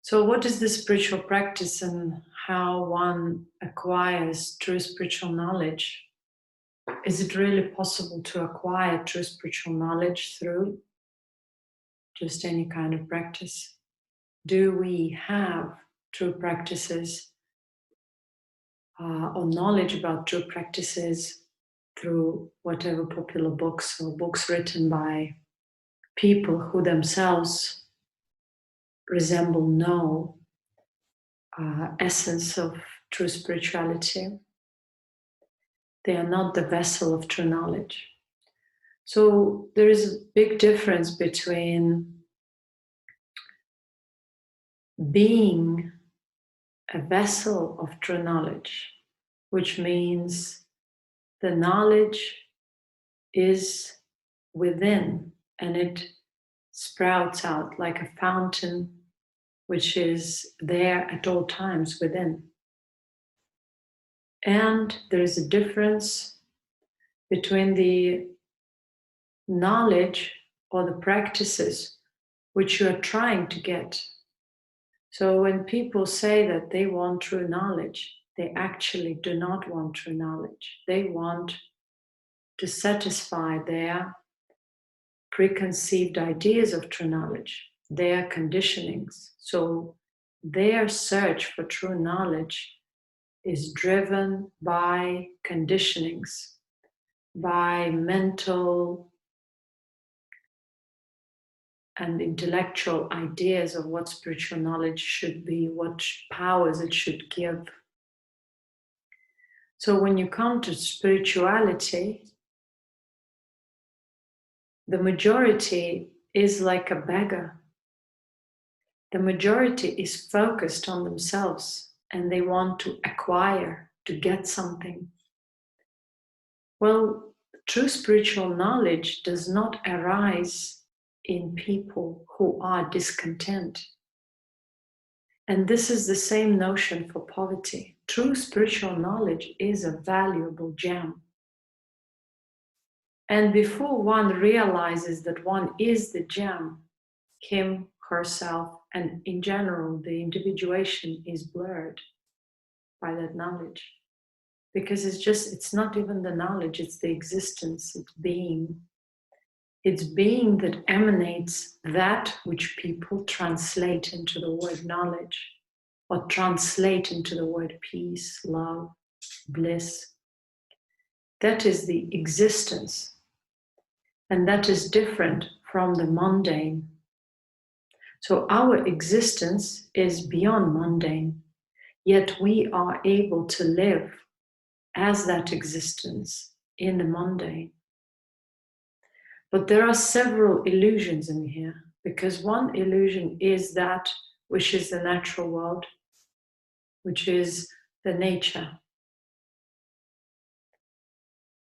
So what is the spiritual practice and how one acquires true spiritual knowledge? Is it really possible to acquire true spiritual knowledge through just any kind of practice? Do we have true practices or knowledge about true practices through whatever popular books or books written by people who themselves resemble no essence of true spirituality? They are not the vessel of true knowledge. So there is a big difference between being a vessel of true knowledge, which means the knowledge is within and it sprouts out like a fountain, which is there at all times within. And there is a difference between the knowledge or the practices which you are trying to get. So when people say that they want true knowledge, they actually do not want true knowledge. They want to satisfy their preconceived ideas of true knowledge, their conditionings. So their search for true knowledge is driven by conditionings, by mental and intellectual ideas of what spiritual knowledge should be, what powers it should give. So when you come to spirituality, the majority is like a beggar. The majority is focused on themselves and they want to acquire, to get something. Well, true spiritual knowledge does not arise in people who are discontent. And this is the same notion for poverty. True spiritual knowledge is a valuable gem. And before one realizes that one is the gem, him, herself, and in general, the individuation is blurred by that knowledge. Because it's not even the knowledge, it's the existence, it's being. It's being that emanates that which people translate into the word knowledge, or translate into the word peace, love, bliss. That is the existence. And that is different from the mundane. So our existence is beyond mundane, yet we are able to live as that existence in the mundane. But there are several illusions in here, because one illusion is that which is the natural world, which is the nature.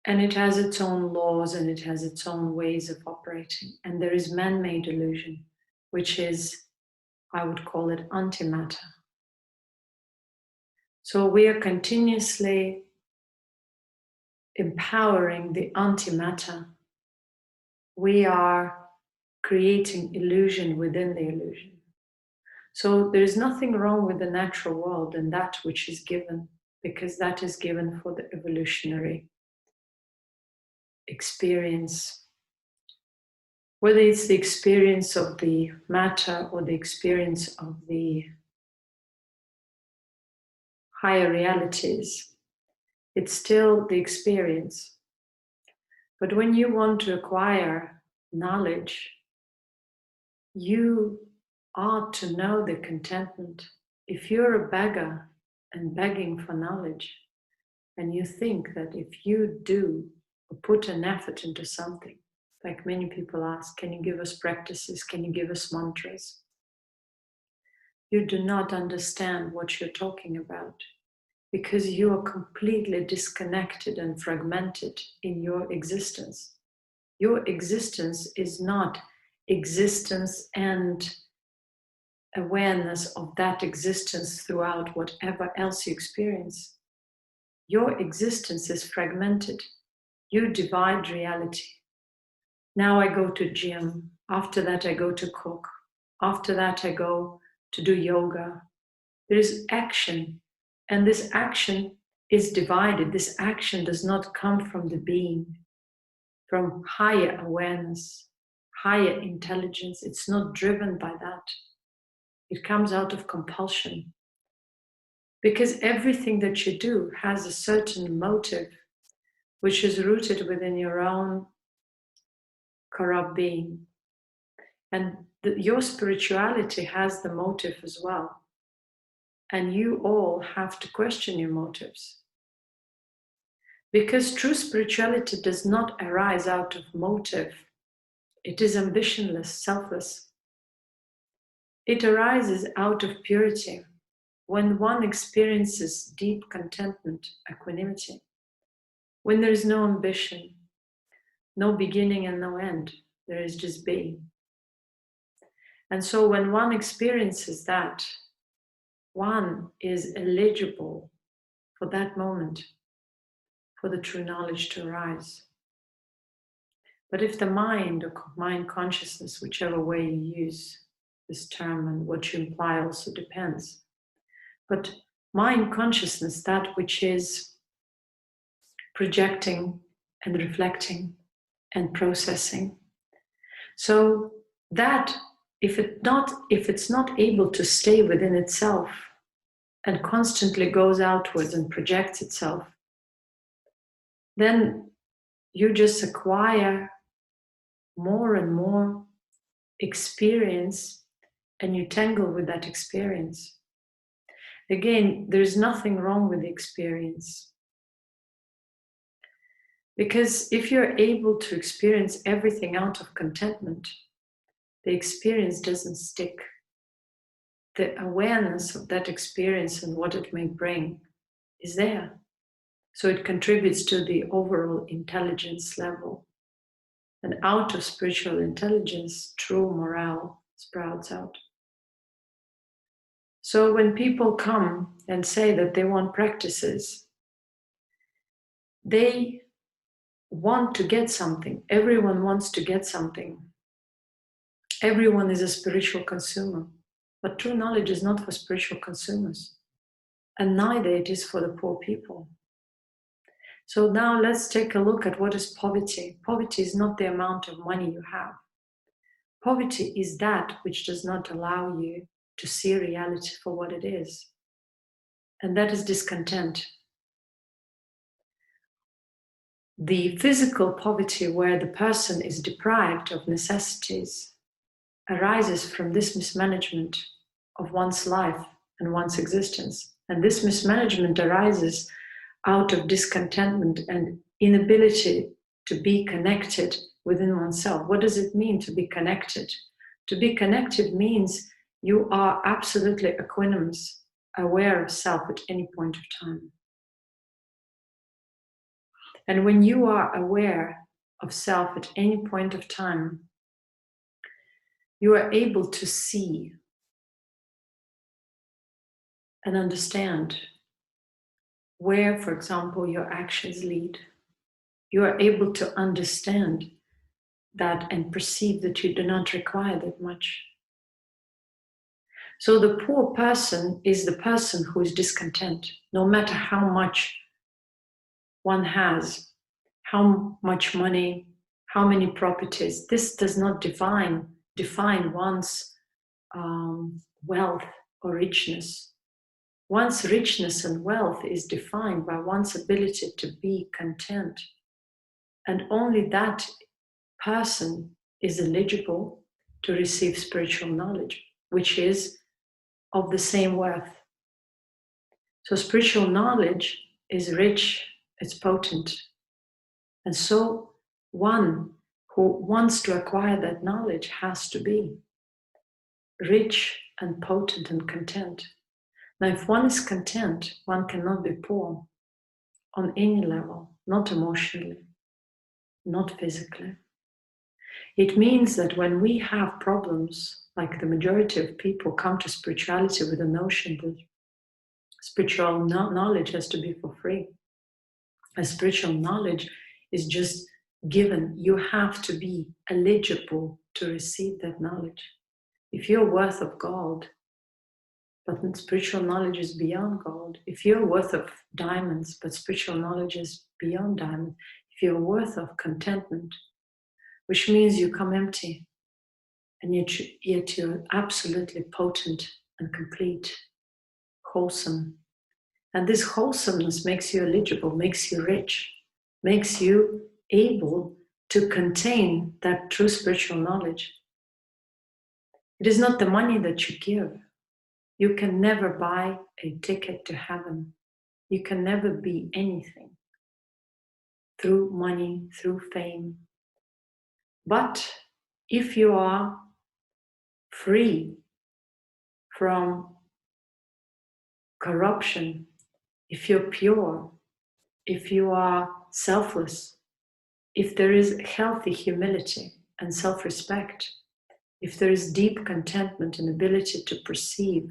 And it has its own laws and it has its own ways of operating. And there is man-made illusion, which is, I would call it antimatter. So we are continuously empowering the antimatter. We are creating illusion within the illusion. So there is nothing wrong with the natural world and that which is given, because that is given for the evolutionary experience. Whether it's the experience of the matter or the experience of the higher realities, it's still the experience. But when you want to acquire knowledge, you are to know the contentment. If you're a beggar and begging for knowledge, and you think that if you do or put an effort into something, like many people ask, can you give us practices? Can you give us mantras? You do not understand what you're talking about, because you are completely disconnected and fragmented in your existence. Your existence is not existence and awareness of that existence throughout whatever else you experience. Your existence is fragmented. You divide reality. Now I go to gym. After that I go to cook. After that I go to do yoga. There is action, and this action is divided. This action does not come from the being, from higher awareness, higher intelligence. It's not driven by that. It comes out of compulsion. Because everything that you do has a certain motive, which is rooted within your own corrupt being. And your spirituality has the motive as well. And you all have to question your motives. Because true spirituality does not arise out of motive. It is ambitionless, selfless. It arises out of purity. When one experiences deep contentment, equanimity, when there is no ambition, no beginning and no end, there is just being. And so when one experiences that, one is eligible for that moment, for the true knowledge to arise. But if the mind or mind consciousness, whichever way you use this term and what you imply also depends. But mind consciousness, that which is projecting and reflecting and processing. So that if it's not able to stay within itself and constantly goes outwards and projects itself, then you just acquire more and more experience and you tangle with that experience. Again, there's nothing wrong with the experience. Because if you're able to experience everything out of contentment, the experience doesn't stick. The awareness of that experience and what it may bring is there. So it contributes to the overall intelligence level. And out of spiritual intelligence, true morale sprouts out. So when people come and say that they want practices, they want to get something. Everyone wants to get something. Everyone is a spiritual consumer. But true knowledge is not for spiritual consumers. And neither it is for the poor people. So now let's take a look at what is poverty. Poverty is not the amount of money you have. Poverty is that which does not allow you to see reality for what it is. And that is discontent. The physical poverty, where the person is deprived of necessities, arises from this mismanagement of one's life and one's existence. And this mismanagement arises out of discontentment and inability to be connected within oneself. What does it mean to be connected? To be connected means you are absolutely equanimous, aware of self at any point of time. And when you are aware of self at any point of time, you are able to see and understand where, for example, your actions lead. You are able to understand that and perceive that you do not require that much. So the poor person is the person who is discontent, no matter how much one has, how much money, how many properties. This does not define one's wealth or richness. One's richness and wealth is defined by one's ability to be content. And only that person is eligible to receive spiritual knowledge, which is of the same worth. So spiritual knowledge is rich, it's potent. And so one who wants to acquire that knowledge has to be rich and potent and content. Now, if one is content, one cannot be poor on any level, not emotionally, not physically. It means that when we have problems, like the majority of people come to spirituality with the notion that spiritual knowledge has to be for free. And spiritual knowledge is just given. You have to be eligible to receive that knowledge. If you're worth of gold, But spiritual knowledge is beyond gold. If you're worth of diamonds, but spiritual knowledge is beyond diamonds, if you're worth of contentment, which means you come empty, and yet you're absolutely potent and complete, wholesome. And this wholesomeness makes you eligible, makes you rich, makes you able to contain that true spiritual knowledge. It is not the money that you give. You can never buy a ticket to heaven. You can never be anything through money, through fame. But if you are free from corruption, if you're pure, if you are selfless, if there is healthy humility and self-respect, if there is deep contentment and ability to perceive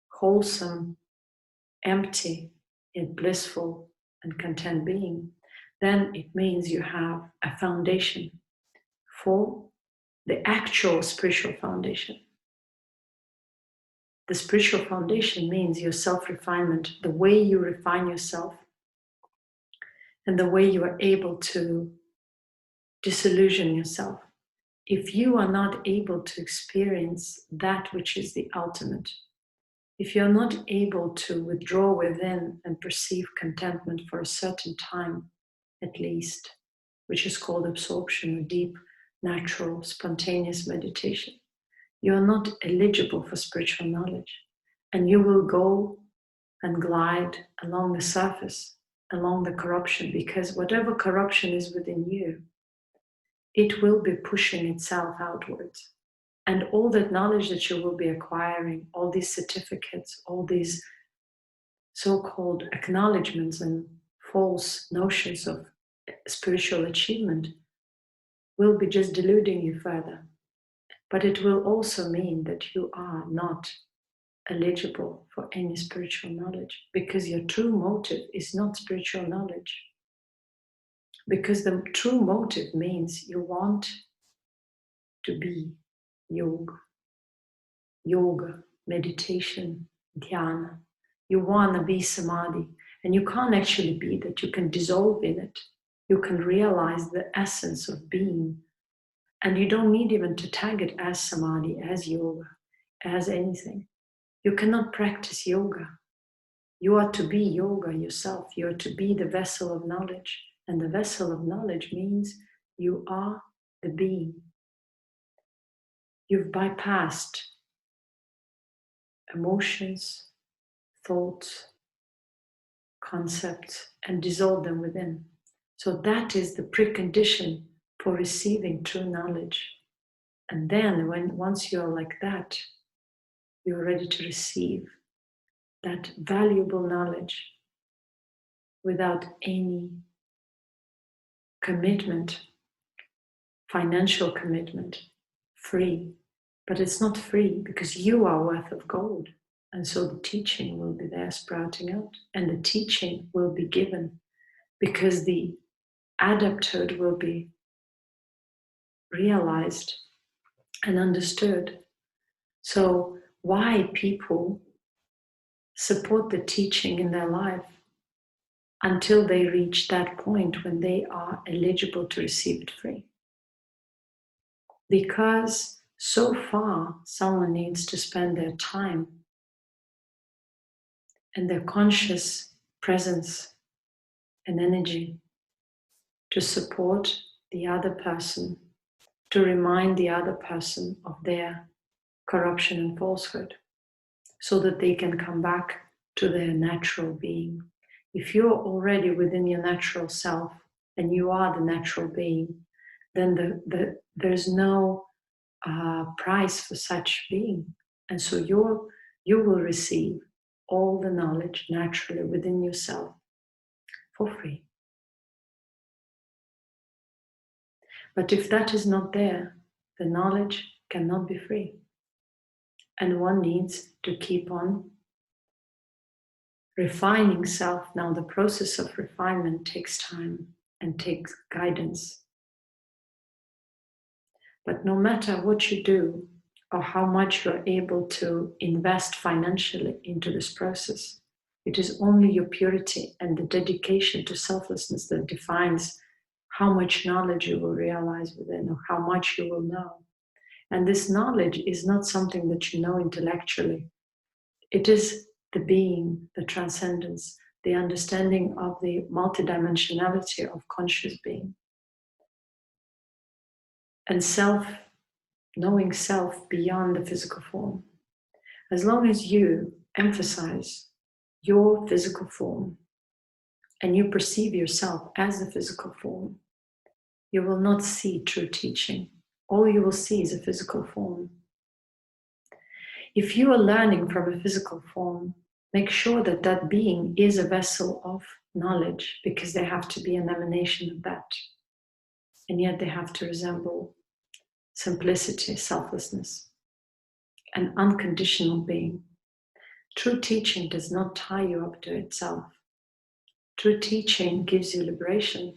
wholesome, empty, yet blissful and content being, then it means you have a foundation for the actual spiritual foundation. The spiritual foundation means your self-refinement, the way you refine yourself, and the way you are able to disillusion yourself. If you are not able to experience that which is the ultimate, if you're not able to withdraw within and perceive contentment for a certain time, at least, which is called absorption or deep, natural, spontaneous meditation, you're not eligible for spiritual knowledge. And you will go and glide along the surface, along the corruption, because whatever corruption is within you, it will be pushing itself outwards. And all that knowledge that you will be acquiring, all these certificates, all these so-called acknowledgements and false notions of spiritual achievement, will be just deluding you further. But it will also mean that you are not eligible for any spiritual knowledge, because your true motive is not spiritual knowledge. Because the true motive means you want to be yoga, meditation, dhyana. You want to be samadhi, and you can't actually be that. You can dissolve in it. You can realize the essence of being, and you don't need even to tag it as samadhi, as yoga, as anything. You cannot practice yoga. You are to be yoga yourself. You are to be the vessel of knowledge, and the vessel of knowledge means you are the being. You've bypassed emotions, thoughts, concepts, and dissolved them within. So that is the precondition for receiving true knowledge. And then once you're like that, you're ready to receive that valuable knowledge without any commitment, financial commitment, free. But it's not free because you are worth of gold. And so the teaching will be there sprouting out, and the teaching will be given because the adapthood will be realized and understood. So why people support the teaching in their life until they reach that point when they are eligible to receive it free? Because so far, someone needs to spend their time and their conscious presence and energy to support the other person, to remind the other person of their corruption and falsehood, so that they can come back to their natural being. If you're already within your natural self and you are the natural being, then there's no price for such being. And so you will receive all the knowledge naturally within yourself for free. But if that is not there, the knowledge cannot be free. And one needs to keep on refining self. Now, the process of refinement takes time and takes guidance. But no matter what you do, or how much you're able to invest financially into this process. It is only your purity and the dedication to selflessness that defines how much knowledge you will realize within, or how much you will know. And this knowledge is not something that you know intellectually. It is the being, the transcendence, the understanding of the multidimensionality of conscious being. And knowing self beyond the physical form. As long as you emphasize your physical form and you perceive yourself as a physical form, you will not see true teaching. All you will see is a physical form. If you are learning from a physical form, make sure that that being is a vessel of knowledge, because they have to be an emanation of that. And yet they have to resemble simplicity, selflessness, an unconditional being. True teaching does not tie you up to itself. True teaching gives you liberation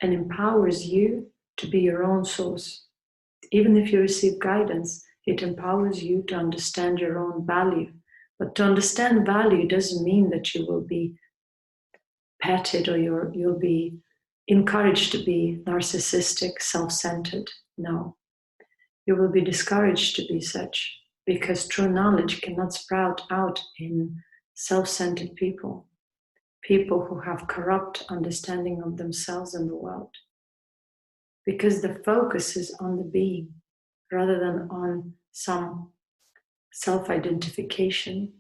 and empowers you to be your own source. Even if you receive guidance, it empowers you to understand your own value. But to understand value doesn't mean that you will be petted or you'll be encouraged to be narcissistic, self-centered. No. You will be discouraged to be such, because true knowledge cannot sprout out in self-centered people, people who have corrupt understanding of themselves and the world. Because the focus is on the being rather than on some self-identification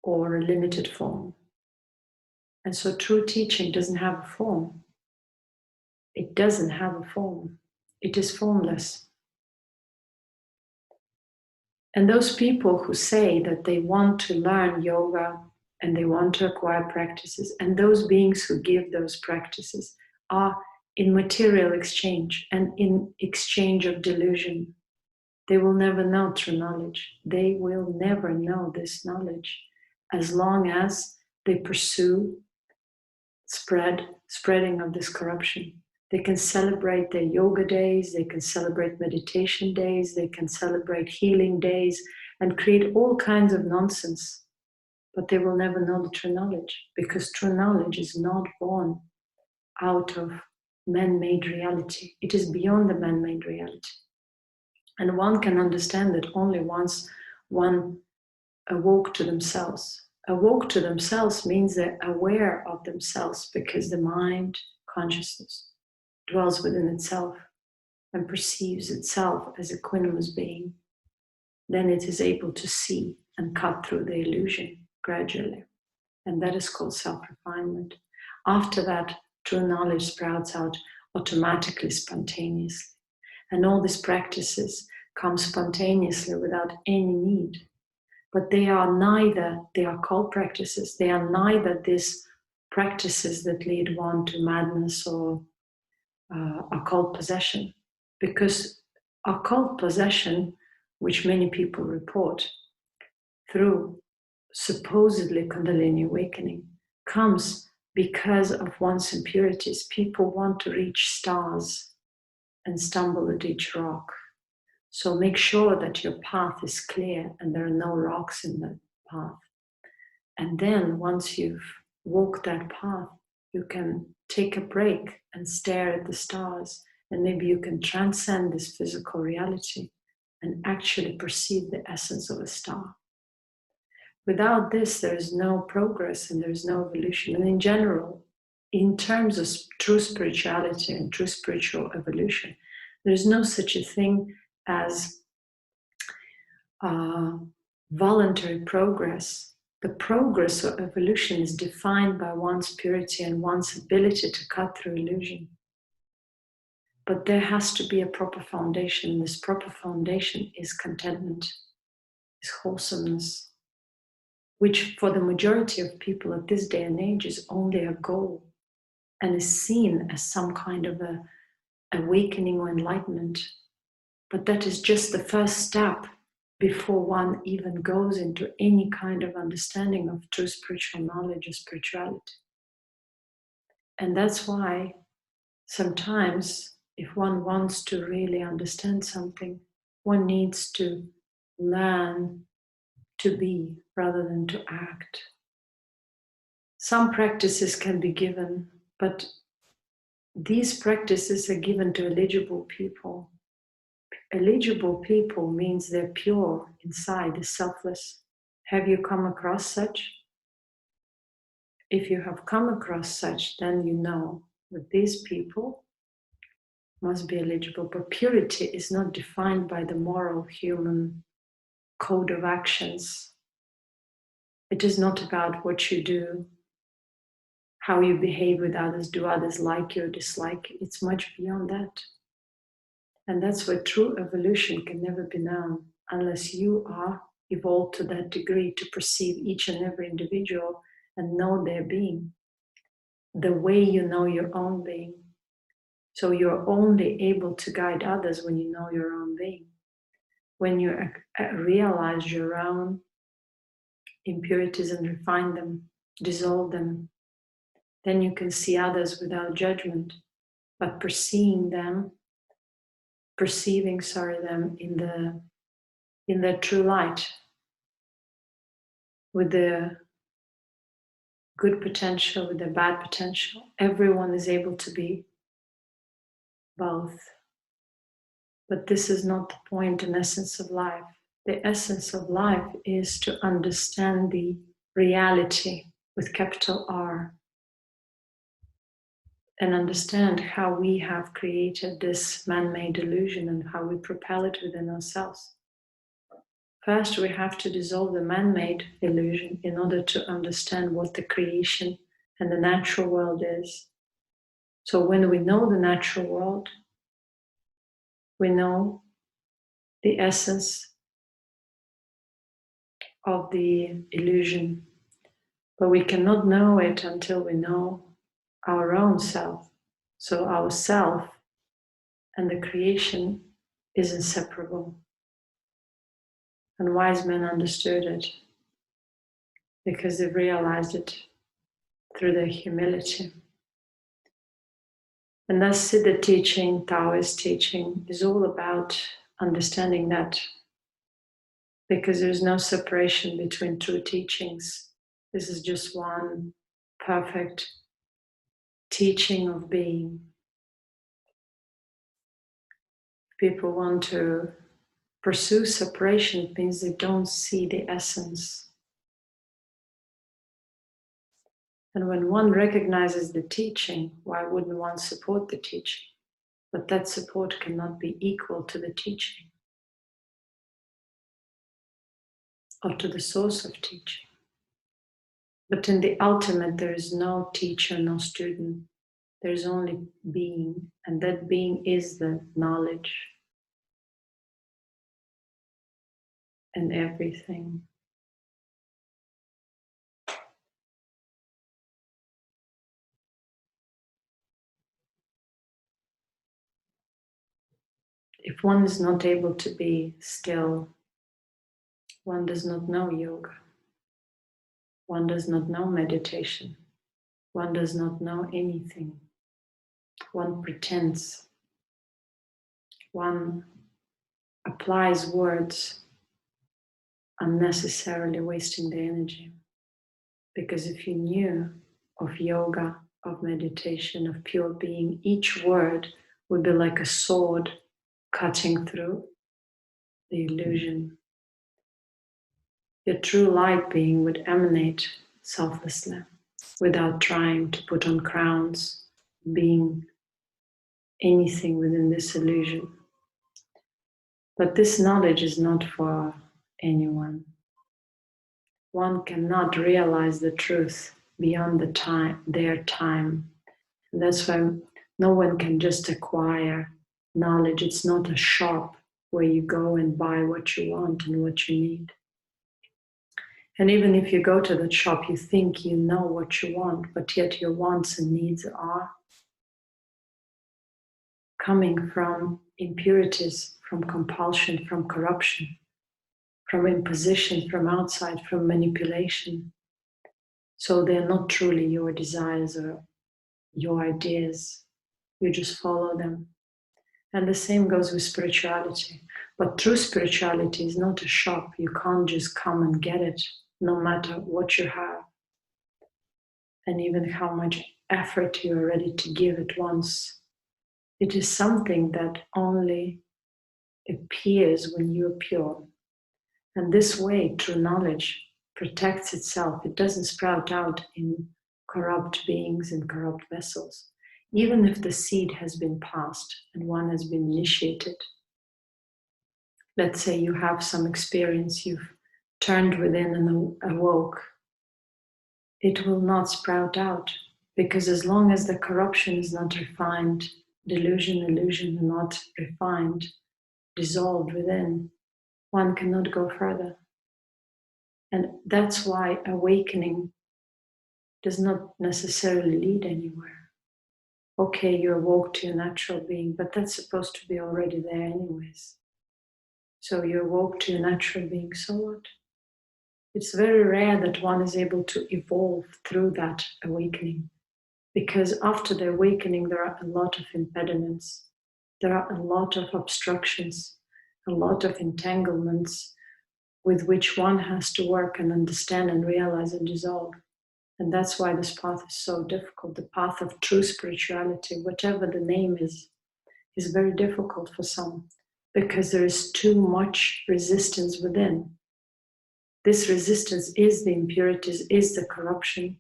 or a limited form. And so true teaching doesn't have a form. It doesn't have a form. It is formless. And those people who say that they want to learn yoga and they want to acquire practices, and those beings who give those practices are in material exchange and in exchange of delusion. They will never know true knowledge. They will never know this knowledge as long as they pursue spreading of this corruption. They can celebrate their yoga days, they can celebrate meditation days, they can celebrate healing days and create all kinds of nonsense. But they will never know the true knowledge, because true knowledge is not born out of man-made reality. It is beyond the man-made reality. And one can understand it only once one awoke to themselves. Awoke to themselves means they're aware of themselves, because the mind, consciousness, dwells within itself and perceives itself as a equanimous being. Then it is able to see and cut through the illusion gradually. And that is called self-refinement. After that, true knowledge sprouts out automatically, spontaneously. And all these practices come spontaneously without any need. But they are called practices. They are neither these practices that lead one to madness or occult possession. Because occult possession, which many people report through supposedly Kundalini awakening, comes because of one's impurities. People want to reach stars and stumble at each rock. So make sure that your path is clear and there are no rocks in the path. And then once you've walked that path, you can take a break and stare at the stars, and maybe you can transcend this physical reality and actually perceive the essence of a star. Without this, there is no progress and there is no evolution. And in general, in terms of true spirituality and true spiritual evolution, there is no such a thing as voluntary progress. The progress or evolution is defined by one's purity and one's ability to cut through illusion. But there has to be a proper foundation. This proper foundation is contentment, is wholesomeness, which for the majority of people at this day and age is only a goal and is seen as some kind of a awakening or enlightenment. But that is just the first step before one even goes into any kind of understanding of true spiritual knowledge or spirituality. And that's why sometimes if one wants to really understand something, one needs to learn to be rather than to act. Some practices can be given, but these practices are given to eligible people. Eligible people means they're pure inside, they're selfless. Have you come across such? If you have come across such, then you know that these people must be eligible. But purity is not defined by the moral human code of actions. It is not about what you do, how you behave with others, do others like you or dislike you. It's much beyond that. And that's where true evolution can never be known unless you are evolved to that degree to perceive each and every individual and know their being, the way you know your own being. So you're only able to guide others when you know your own being. When you realize your own impurities and refine them, dissolve them, then you can see others without judgment, but perceiving them in their true light, with their good potential, with their bad potential. Everyone is able to be both. But this is not the point and essence of life. The essence of life is to understand the reality with capital R and understand how we have created this man-made illusion and how we propel it within ourselves. First, we have to dissolve the man-made illusion in order to understand what the creation and the natural world is. So when we know the natural world, we know the essence of the illusion, but we cannot know it until we know our own self. So our self and the creation is inseparable. And wise men understood it because they realized it through their humility. And thus Siddha teaching, Taoist teaching is all about understanding that, because there's no separation between true teachings. This is just one perfect teaching of being. People want to pursue separation, it means they don't see the essence. And when one recognizes the teaching, why wouldn't one support the teaching? But that support cannot be equal to the teaching or to the source of teaching. But in the ultimate, there is no teacher, no student. There is only being, and that being is the knowledge and everything. If one is not able to be still, one does not know yoga. One does not know meditation. One does not know anything. One pretends. One applies words unnecessarily, wasting the energy. Because if you knew of yoga, of meditation, of pure being, each word would be like a sword cutting through the illusion. Your true light being would emanate selflessly, without trying to put on crowns, being anything within this illusion. But this knowledge is not for anyone. One cannot realize the truth beyond their time. And that's why no one can just acquire knowledge. It's not a shop where you go and buy what you want and what you need. And even if you go to that shop, you think you know what you want, but yet your wants and needs are coming from impurities, from compulsion, from corruption, from imposition, from outside, from manipulation. So they're not truly your desires or your ideas. You just follow them. And the same goes with spirituality. But true spirituality is not a shop. You can't just come and get it, no matter what you have, and even how much effort you are ready to give at once. It is something that only appears when you are pure. And this way, true knowledge protects itself. It doesn't sprout out in corrupt beings and corrupt vessels. Even if the seed has been passed and one has been initiated, let's say you have some experience, you've turned within and awoke, it will not sprout out, because as long as the corruption is not refined, illusion not refined, dissolved within, one cannot go further. And that's why awakening does not necessarily lead anywhere. Okay, you awoke to your natural being, but that's supposed to be already there anyways. So you awoke to your natural being, so what? It's very rare that one is able to evolve through that awakening, because after the awakening, there are a lot of impediments. There are a lot of obstructions, a lot of entanglements with which one has to work and understand and realize and dissolve. And that's why this path is so difficult. The path of true spirituality, whatever the name is very difficult for some, because there is too much resistance within. This resistance is the impurities, is the corruption,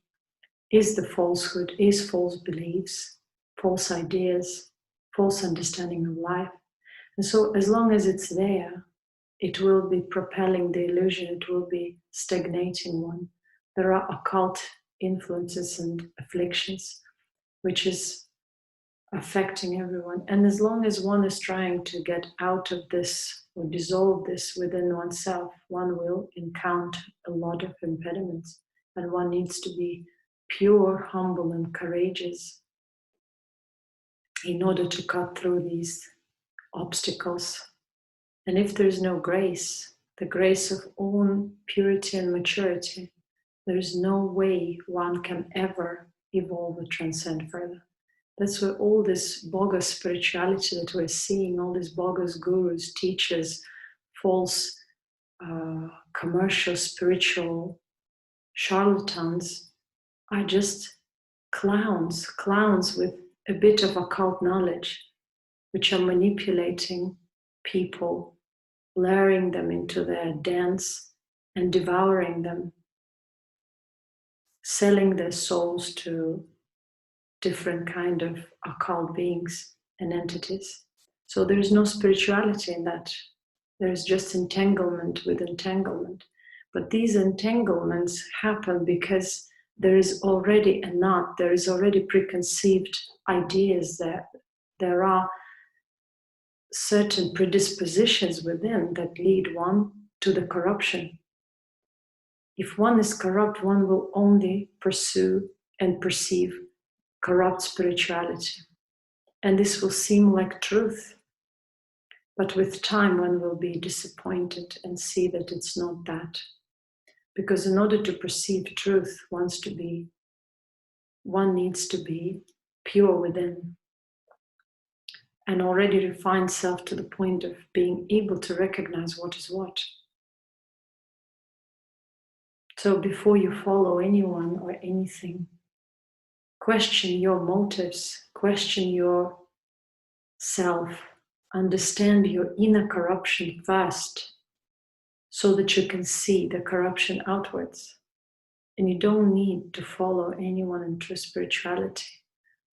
is the falsehood, is false beliefs, false ideas, false understanding of life. And so as long as it's there, it will be propelling the illusion, it will be stagnating one. There are occult influences and afflictions, which is affecting everyone. And as long as one is trying to get out of this or dissolve this within oneself, one will encounter a lot of impediments. And one needs to be pure, humble, and courageous in order to cut through these obstacles. And if there is no grace, the grace of own purity and maturity, there is no way one can ever evolve or transcend further. That's where all this bogus spirituality that we're seeing, all these bogus gurus, teachers, false commercial spiritual charlatans are just clowns with a bit of occult knowledge, which are manipulating people, luring them into their dance and devouring them, selling their souls to different kind of occult beings and entities. So there is no spirituality in that. There is just entanglement with entanglement. But these entanglements happen because there is already a knot, there is already preconceived ideas that there are certain predispositions within that lead one to the corruption. If one is corrupt, one will only pursue and perceive corrupt spirituality. And this will seem like truth. But with time, one will be disappointed and see that it's not that. Because in order to perceive truth, one needs to be pure within and already refine self to the point of being able to recognize what is what. So before you follow anyone or anything, question your motives, question your self, understand your inner corruption first, so that you can see the corruption outwards. And you don't need to follow anyone in true spirituality.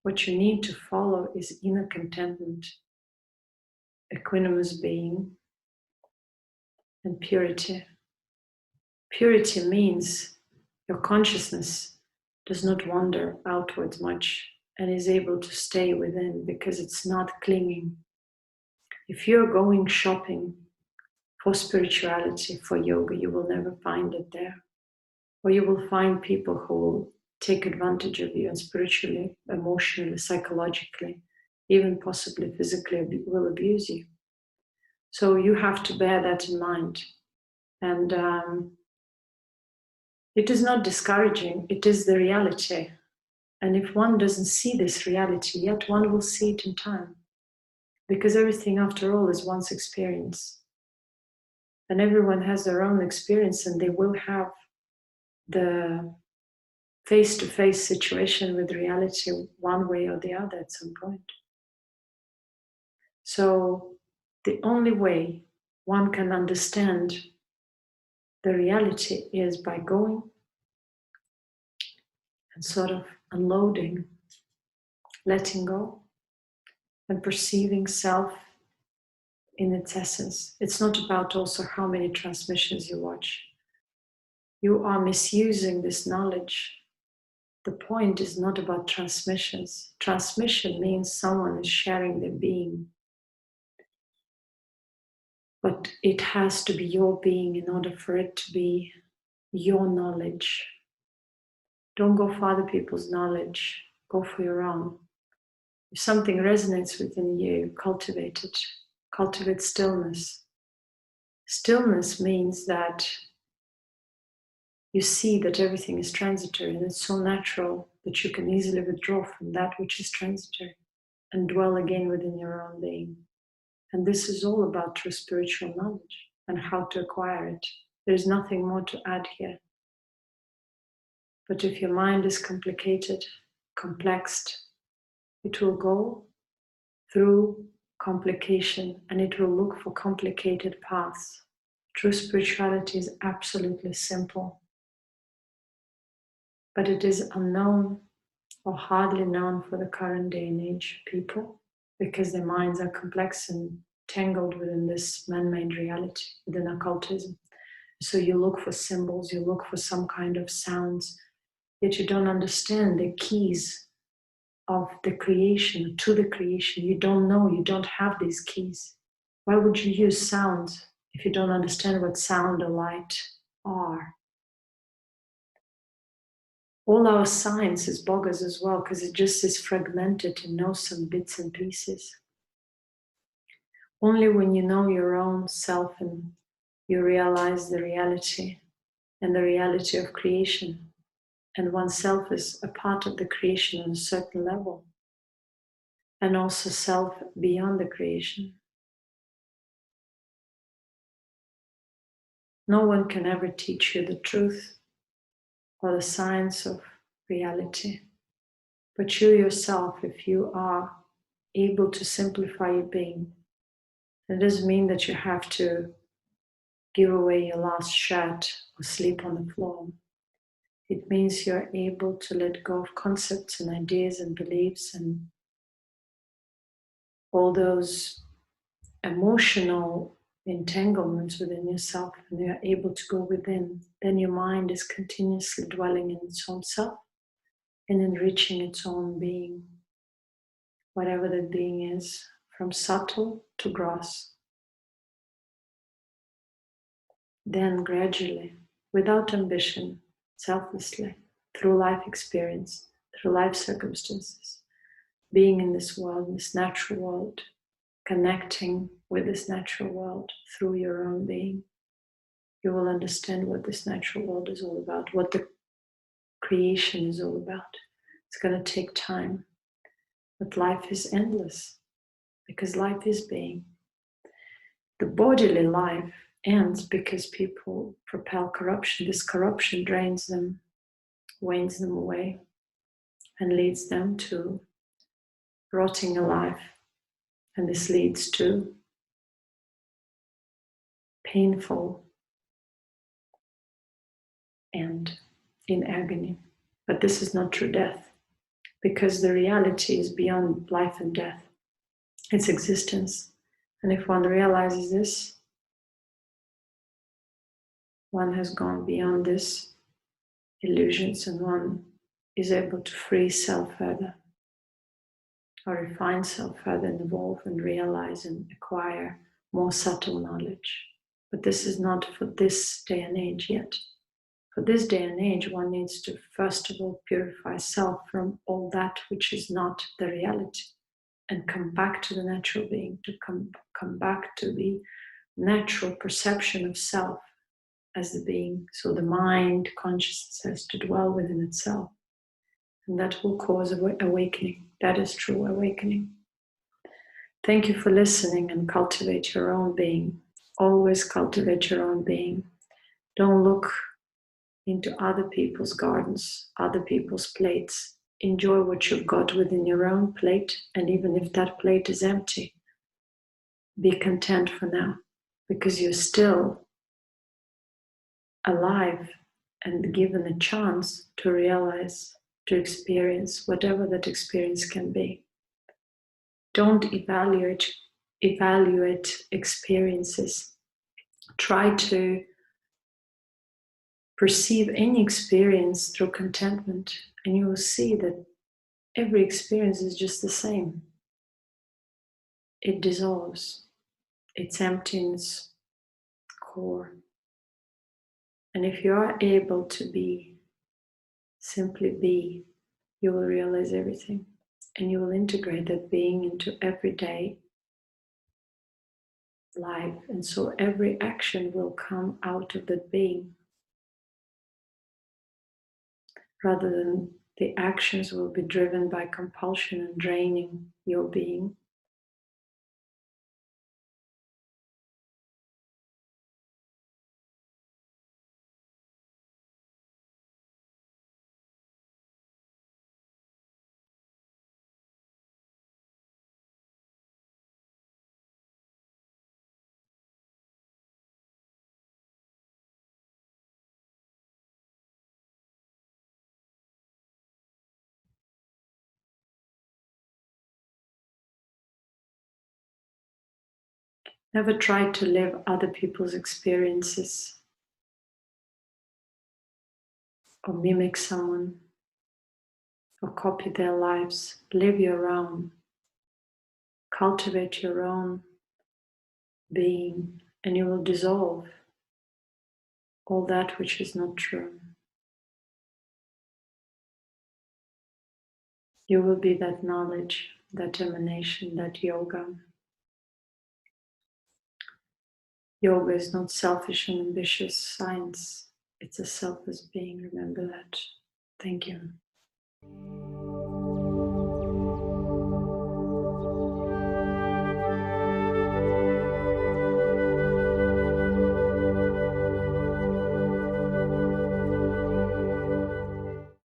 What you need to follow is inner contentment, equanimous being, and purity. Purity means your consciousness does not wander outwards much and is able to stay within because it's not clinging. If you're going shopping for spirituality, for yoga, you will never find it there. Or you will find people who will take advantage of you and spiritually, emotionally, psychologically, even possibly physically will abuse you. So you have to bear that in mind. And it is not discouraging, it is the reality. And if one doesn't see this reality yet, one will see it in time. Because everything, after all, is one's experience. And everyone has their own experience, and they will have the face-to-face situation with reality one way or the other at some point. So the only way one can understand the reality is by going and sort of unloading, letting go, and perceiving self in its essence. It's not about also how many transmissions you watch. You are misusing this knowledge. The point is not about transmissions. Transmission means someone is sharing their being. But it has to be your being in order for it to be your knowledge. Don't go for other people's knowledge. Go for your own. If something resonates within you, cultivate it. Cultivate stillness. Stillness means that you see that everything is transitory, and it's so natural that you can easily withdraw from that which is transitory and dwell again within your own being. And this is all about true spiritual knowledge and how to acquire it. There's nothing more to add here. But if your mind is complicated, complexed, it will go through complication and it will look for complicated paths. True spirituality is absolutely simple, but it is unknown or hardly known for the current day and age people because their minds are complex and tangled within this man-made reality, within occultism. So you look for symbols, you look for some kind of sounds, yet you don't understand the keys of the creation, to the creation. You don't know, you don't have these keys. Why would you use sounds if you don't understand what sound or light are? All our science is bogus as well, because it just is fragmented and knows some bits and pieces. Only when you know your own self and you realize the reality and the reality of creation, and oneself is a part of the creation on a certain level, and also self beyond the creation. No one can ever teach you the truth or the science of reality, but you yourself, if you are able to simplify your being. It doesn't mean that you have to give away your last shirt or sleep on the floor. It means you're able to let go of concepts and ideas and beliefs and all those emotional entanglements within yourself, and you're able to go within. Then your mind is continuously dwelling in its own self and enriching its own being, whatever that being is, from subtle to gross. Then gradually, without ambition, selflessly, through life experience, through life circumstances, being in this world, in this natural world, connecting with this natural world through your own being, you will understand what this natural world is all about, what the creation is all about. It's going to take time, but life is endless because life is being. The bodily life ends because people propel corruption. This corruption drains them, wanes them away, and leads them to rotting alive. And this leads to painful end in agony. But this is not true death, because the reality is beyond life and death. It's existence. And if one realizes this, one has gone beyond this illusions and one is able to free self further, or refine self further and evolve and realize and acquire more subtle knowledge. But this is not for this day and age yet. For this day and age, one needs to first of all purify self from all that which is not the reality and come back to the natural being, to come back to the natural perception of self as the being. So the mind, consciousness has to dwell within itself. And that will cause awakening. That is true awakening. Thank you for listening, and cultivate your own being. Always cultivate your own being. Don't look into other people's gardens, other people's plates. Enjoy what you've got within your own plate, and even if that plate is empty, be content for now, because you're still alive and given a chance to realize, to experience whatever that experience can be. Don't evaluate experiences. Try to perceive any experience through contentment, and you will see that every experience is just the same. It dissolves. It's empty in its core. And if you are able to be, simply be, you will realize everything. And you will integrate that being into everyday life. And so every action will come out of that being, rather than the actions will be driven by compulsion and draining your being. Never try to live other people's experiences or mimic someone or copy their lives. Live your own. Cultivate your own being, and you will dissolve all that which is not true. You will be that knowledge, that emanation, that yoga. Yoga is not selfish and ambitious science. It's a selfless being. Remember that. Thank you.